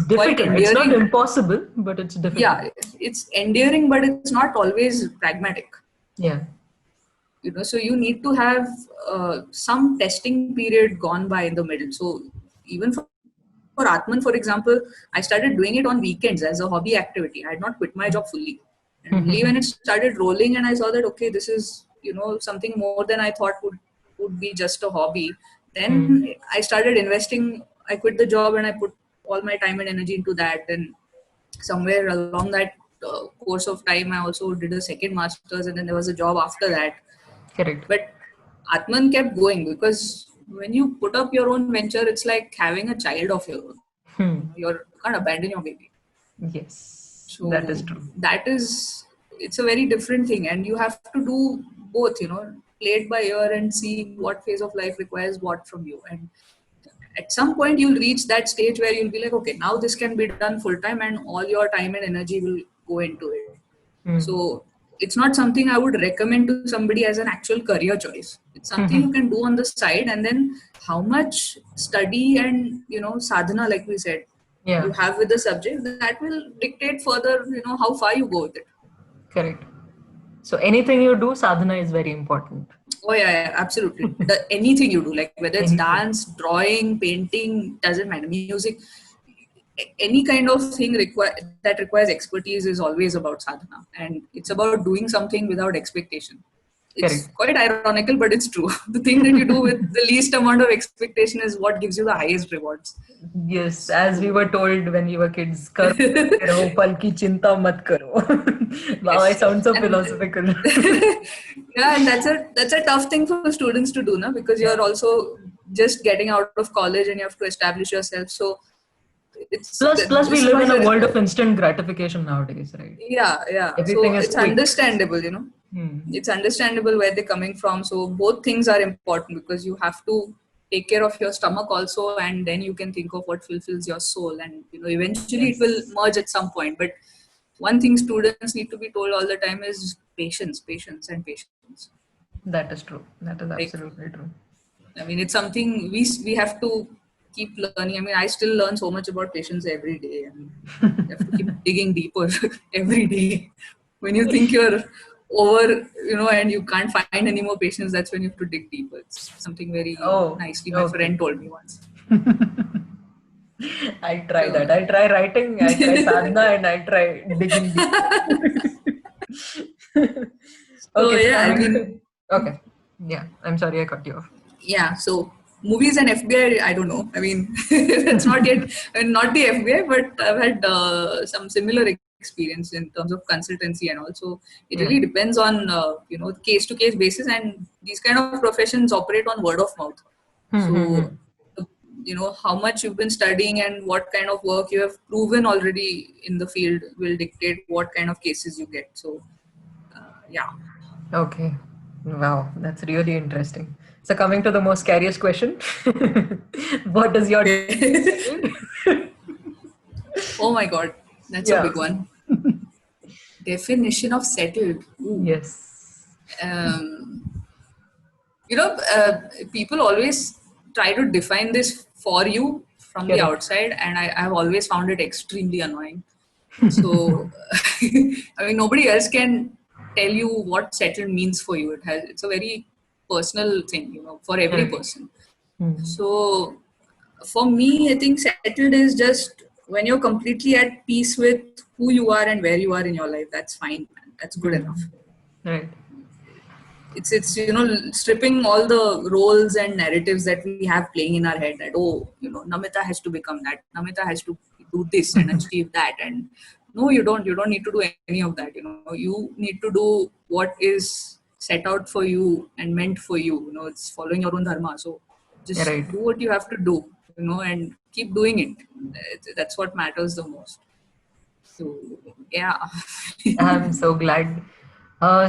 quite difficult. It's not endearing. impossible, but it's difficult. Yeah, it's endearing, but it's not always pragmatic. Yeah. So you need to have some testing period gone by in the middle. So even for Atman, for example, I started doing it on weekends as a hobby activity. I had not quit my job fully. And only when it started rolling and I saw that, okay, this is, something more than I thought would be just a hobby. Then I started investing. I quit the job and I put all my time and energy into that. And somewhere along that course of time, I also did a second master's, and then there was a job after that. Correct. But Atman kept going, because when you put up your own venture, it's like having a child of your own. You can't abandon your baby. Yes, So that is true. it's a very different thing, and you have to do both, play it by ear and see what phase of life requires what from you. And at some point you'll reach that stage where you'll be like, okay, now this can be done full time, and all your time and energy will go into it. So it's not something I would recommend to somebody as an actual career choice. It's something you can do on the side, and then how much study and sadhana, like we said, you Yeah, have with the subject, that will dictate further how far you go with it. correct. So anything you do, sadhana is very important. Oh yeah, absolutely. Anything you do, like whether it's Anything. dance, drawing, painting, doesn't matter, music, any kind of thing that requires expertise is always about sadhana, and it's about doing something without expectation. It's Correct. quite ironical, but it's true. The thing that you do with the least amount of expectation is what gives you the highest rewards. Yes, as we So were told when we were kids, karo mat karo, pal ki chinta mat karo. Wow, I yes, sound so and philosophical. yeah, and that's a tough thing for students to do, na? Because Yeah. you're also just getting out of college and you have to establish yourself. So Plus, we this live in much a there is. world of instant gratification nowadays, right? Yeah. So Everything is it's quick. understandable. It's understandable where they're coming from. So both things are important, because you have to take care of your stomach also, and then you can think of what fulfills your soul. And eventually it will Yes, merge at some point. But one thing students need to be told all the time is patience, patience, and patience. that is true. That is Like, absolutely true. I mean, it's something we have to keep learning. I mean, I still learn so much about patience every day. I mean, you have to keep digging deeper every day. When you think you're over, and you can't find any more patience, that's when you have to dig deeper. It's something very Oh, nicely my okay. friend told me once. I try So, that. I try writing, I try sadhana, and I try digging deep. so Okay, so yeah, I coming mean, to. Okay. Yeah, I'm sorry I cut you off. yeah. So movies and FBI, I don't know. I mean, it's not yet, not the FBI, but I've had some similar experience in terms of consultancy, and also it Yeah. really depends on case to case basis, and these kind of professions operate on word of mouth. So how much you've been studying and what kind of work you have proven already in the field will dictate what kind of cases you get. So yeah. Okay. Wow, that's really interesting. So coming to the most scariest question. What does your Okay. Oh my god, that's a Yeah. big one. Definition of settled. Ooh. Yes. Um, people always try to define this for you from the Correct. outside, and I've always found it extremely annoying. So, I mean, nobody else can tell you what settled means for you. It's a very personal thing, for every Correct. person. So, for me, I think settled is just when you're completely at peace with who you are and where you are in your life. That's fine, man. That's good enough. Right. It's stripping all the roles and narratives that we have playing in our head, that Namita has to become that, Namita has to do this and achieve that. And no, you don't need to do any of that. You need to do what is set out for you and meant for you. You know, it's following your own dharma. So just Right. do what you have to do, you know, and keep doing it. That's what matters the most. So yeah. I'm so glad.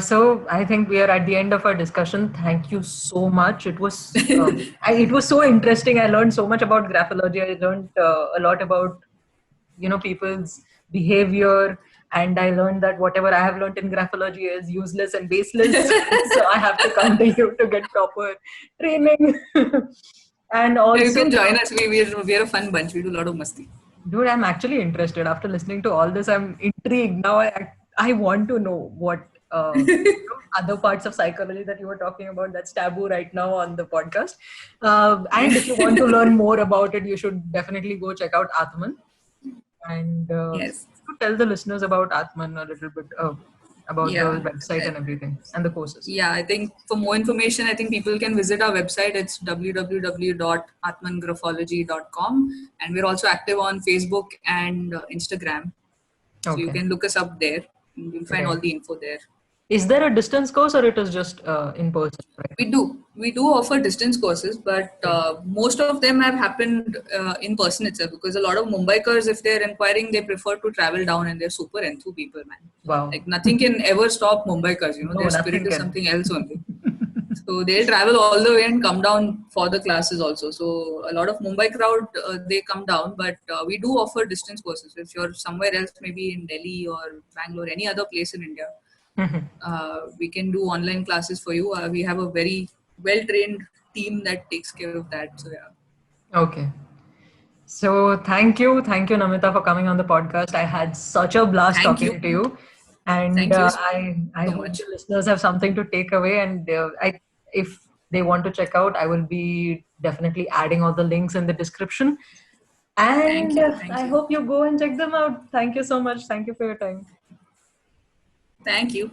So I think we are at the end of our discussion. Thank you so much. It was it was so interesting. I learned so much about graphology. I learned a lot about people's behavior, and I learned that whatever I have learned in graphology is useless and baseless. So I have to come to you to get proper training. And Yeah, you also, can join us. We're a fun bunch. We do a lot of masti. dude, I'm actually interested. After listening to all this, I'm intrigued. Now I want to know what other parts of psychology that you were talking about that's taboo right now on the podcast. And if you want to learn more about it, you should definitely go check out Atman. And Yes. to tell the listeners about Atman a little bit, about the Yeah. website and everything and the courses. Yeah, I think for more information, I think people can visit our website. It's www.atmangraphology.com. And we're also active on Facebook and Instagram. So you Okay. can look us up there. And you'll find Right. all the info there. Is there a distance course or it is just in person? Right? We do offer distance courses, but most of them have happened in person itself, because a lot of Mumbaikars, if they're inquiring, they prefer to travel down, and they're super enthu people, man. Wow. Like nothing can ever stop Mumbaikars, you know, No, their nothing spirit is can. something else only. So they'll travel all the way and come down for the classes also. So a lot of Mumbai crowd, they come down, but we do offer distance courses. If you're somewhere else, maybe in Delhi or Bangalore, any other place in India, we can do online classes for you. We have a very well-trained team that takes care of that. So yeah. Okay. So thank you, Namita, for coming on the podcast. I had such a blast Thank talking you. to you, and Thank you I so hope much. the listeners have something to take away. And if they want to check out, I will be definitely adding all the links in the description. Thank And you. Thank I you. hope you go and check them out. Thank you so much. Thank you for your time. Thank you.